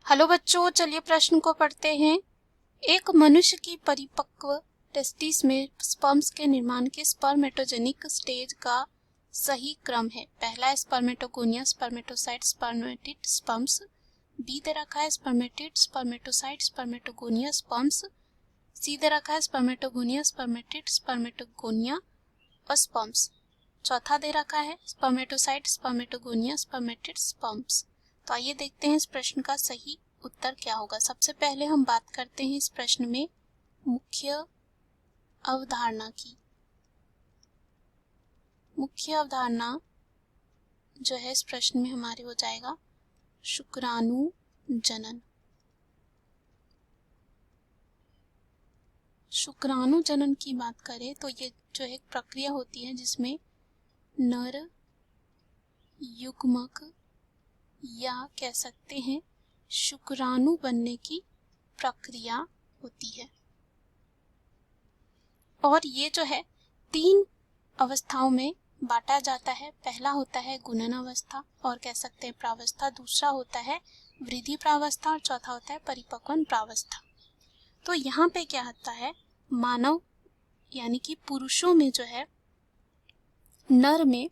Hello बच्चों, चलिए प्रश्न को पढ़ते हैं। एक मनुष्य की परिपक्व टेस्टिस में स्पर्म्स के निर्माण के स्पर्मेटोजेनिक स्टेज का सही क्रम है। पहला है spermatogonia, spermatocyte, spermatid, sperms. B दे रखा है spermatid, spermatocyte, spermatogonia, sperms. C दे रखा है स्पर्मेटोगोनिया, स्पर्मेटिड, स्पर्मेटोगोनिया और स्पर्म्स। चौथा दे रखा है स्पर्मेटोसाइट, स्पर्मेटोगोनिया, स्पर्मेटिड, स्पर्म्स। तो आइए देखते हैं इस प्रश्न का सही उत्तर क्या होगा। सबसे पहले हम बात करते हैं इस प्रश्न में मुख्य अवधारणा की। मुख्य अवधारणा जो है इस प्रश्न में हमारे हो जाएगा शुक्राणु जनन। शुक्राणु जनन की बात करें तो ये जो एक प्रक्रिया होती है जिसमें नर युग्मक या कह सकते हैं शुक्राणु बनने की प्रक्रिया होती है। और ये जो है 3 अवस्थाओं में बांटा जाता है। पहला होता है गुणन अवस्था और कह सकते हैं प्रावस्था, दूसरा होता है वृद्धि प्रावस्था और चौथा होता है परिपक्वन प्रावस्था। तो यहाँ पे क्या होता है, मानव यानी कि पुरुषों में जो है नर में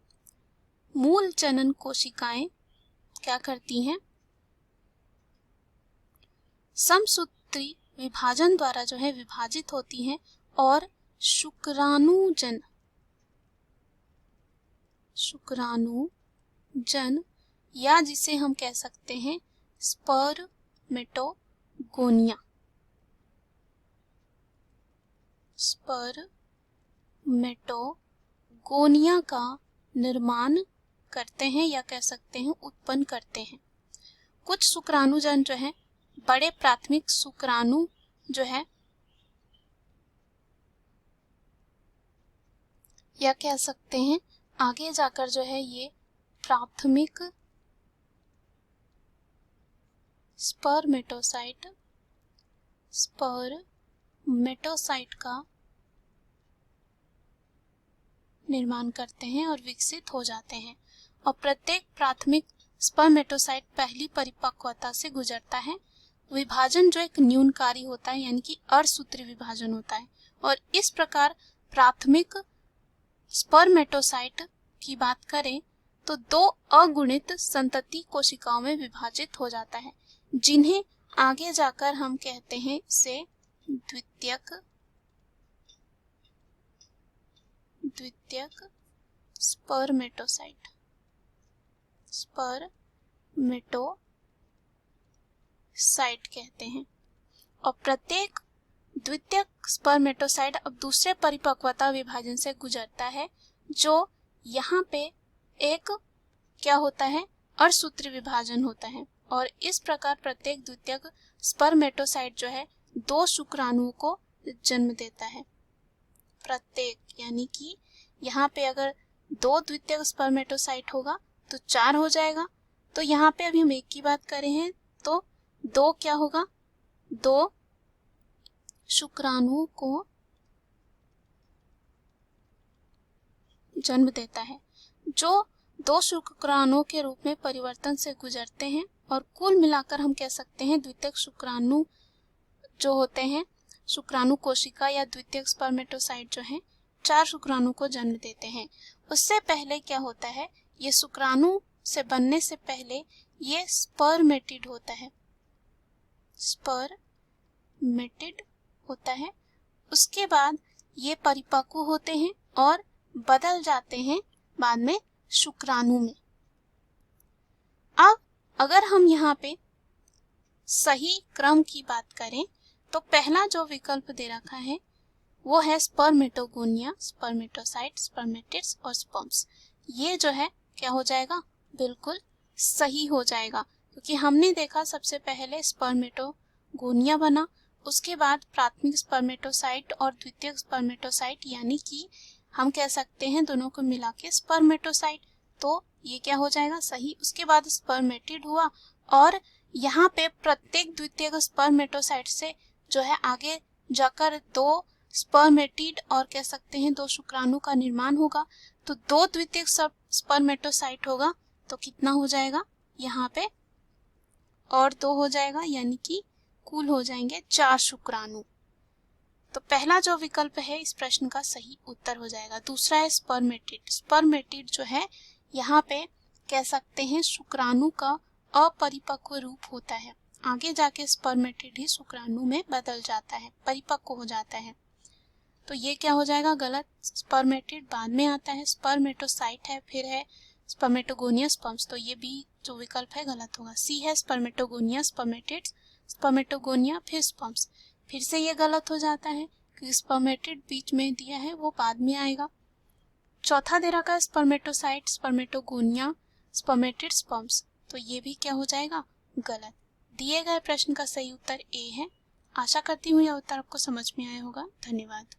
मूल जनन कोशिकाएं क्या करती हैं, समसूत्री विभाजन द्वारा जो है विभाजित होती हैं और शुक्राणुजन या जिसे हम कह सकते हैं स्पर्मेटोगोनिया का निर्माण करते हैं या कह सकते हैं उत्पन्न करते हैं। कुछ शुक्राणुजन जो है बड़े प्राथमिक शुक्राणु जो है या कह सकते हैं आगे जाकर जो है ये प्राथमिक स्पर्मेटोसाइट का निर्माण करते हैं और विकसित हो जाते हैं। और प्रत्येक प्राथमिक स्पर्मेटोसाइट पहली परिपक्वता से गुजरता है। विभाजन जो एक न्यूनकारी होता है यानी कि अर्धसूत्री विभाजन होता है। और इस प्रकार प्राथमिक स्पर्मेटोसाइट की बात करें तो 2 अगुणित संतति कोशिकाओं में विभाजित हो जाता है, जिन्हें आगे जाकर हम कहते हैं इसे द्वितीयक स्पर्मेटोसाइट कहते हैं। और प्रत्येक द्वितीयक स्पर्मेटोसाइट अब दूसरे परिपक्वता विभाजन से गुजरता है, जो यहाँ पे एक क्या होता है, अर्धसूत्री विभाजन होता है। और इस प्रकार प्रत्येक द्वितीयक स्पर्मेटोसाइट जो है 2 शुक्राणुओं को जन्म देता है। प्रत्येक यानी कि यहाँ पे अगर 2 द्वितीयक स्पर्मेटोसाइट होगा तो 4 हो जाएगा। तो यहाँ पे अभी हम 1 की बात कर रहे हैं तो 2 क्या होगा, 2 शुक्राणुओं को जन्म देता है, जो 2 शुक्राणुओं के रूप में परिवर्तन से गुजरते हैं। और कुल मिलाकर हम कह सकते हैं द्वितीयक शुक्राणु जो होते हैं, शुक्राणु कोशिका या द्वितीयक स्पर्मेटोसाइट जो है 4 शुक्राणु को जन्म देते हैं। उससे पहले क्या होता है, ये शुक्राणु से बनने से पहले ये स्पर्मेटिड होता है। उसके बाद ये परिपक्व होते हैं और बदल जाते हैं बाद में शुक्राणु में। अब अगर हम यहाँ पे सही क्रम की बात करें तो पहला जो विकल्प दे रखा है वो है स्पर्मेटोगोनिया, स्पर्मेटोसाइट, स्पर्मेटिड्स और स्पर्म्स। ये जो है क्या हो जाएगा, बिल्कुल सही हो जाएगा, क्योंकि हमने देखा सबसे पहले स्पर्मेटोगोनिया बना, उसके बाद प्राथमिक स्पर्मेटोसाइट और द्वितीयक स्पर्मेटोसाइट यानी कि हम कह सकते हैं दोनों को मिला के स्पर्मेटोसाइट। तो ये क्या हो जाएगा, सही। उसके बाद स्पर्मेटिड हुआ और यहाँ पे प्रत्येक द्वितीयक स्पर्मेटोसाइट से जो है आगे जाकर 2 स्पर्मेटिड और कह सकते हैं 2 शुक्राणु का निर्माण होगा। तो 2 द्वितीयक स्पर्मेटोसाइट होगा तो कितना हो जाएगा यहाँ पे और 2 हो जाएगा, यानी कि कुल हो जाएंगे 4 शुक्राणु। तो पहला जो विकल्प है इस प्रश्न का सही उत्तर हो जाएगा। दूसरा है स्पर्मेटिड। स्पर्मेटिड जो है यहाँ पे कह सकते हैं शुक्राणु का अपरिपक्व रूप होता है। आगे जाके स्पर्मेटिड ही शुक्राणु में बदल जाता है, परिपक्व हो जाता है। तो ये क्या हो जाएगा? गलत। स्पर्मेटिड बाद में आता है, स्पर्मेटोसाइट है, फिर है स्पर्मेटोगोनिया स्पर्म्स। तो ये भी जो विकल्प है गलत होगा। सी है स्पर्मेटोगोनिया स्पर्मेटिड्स, स्पर्मेटोगोनिया फिर स्पर्म्स। फिर से ये गलत हो जाता है क्योंकि स्पर्मेटिड बीच में दिया है, वो बाद में आएगा। चौथा दे रखा है स्पर्मेटोसाइट, स्पर्मेटोगोनिया, स्पर्मेटिड, स्पर्म्स। तो ये भी क्या हो जाएगा? गलत। दिए गए प्रश्न का सही उत्तर ए है। आशा करती हूँ यह उत्तर आपको समझ में आया होगा। धन्यवाद।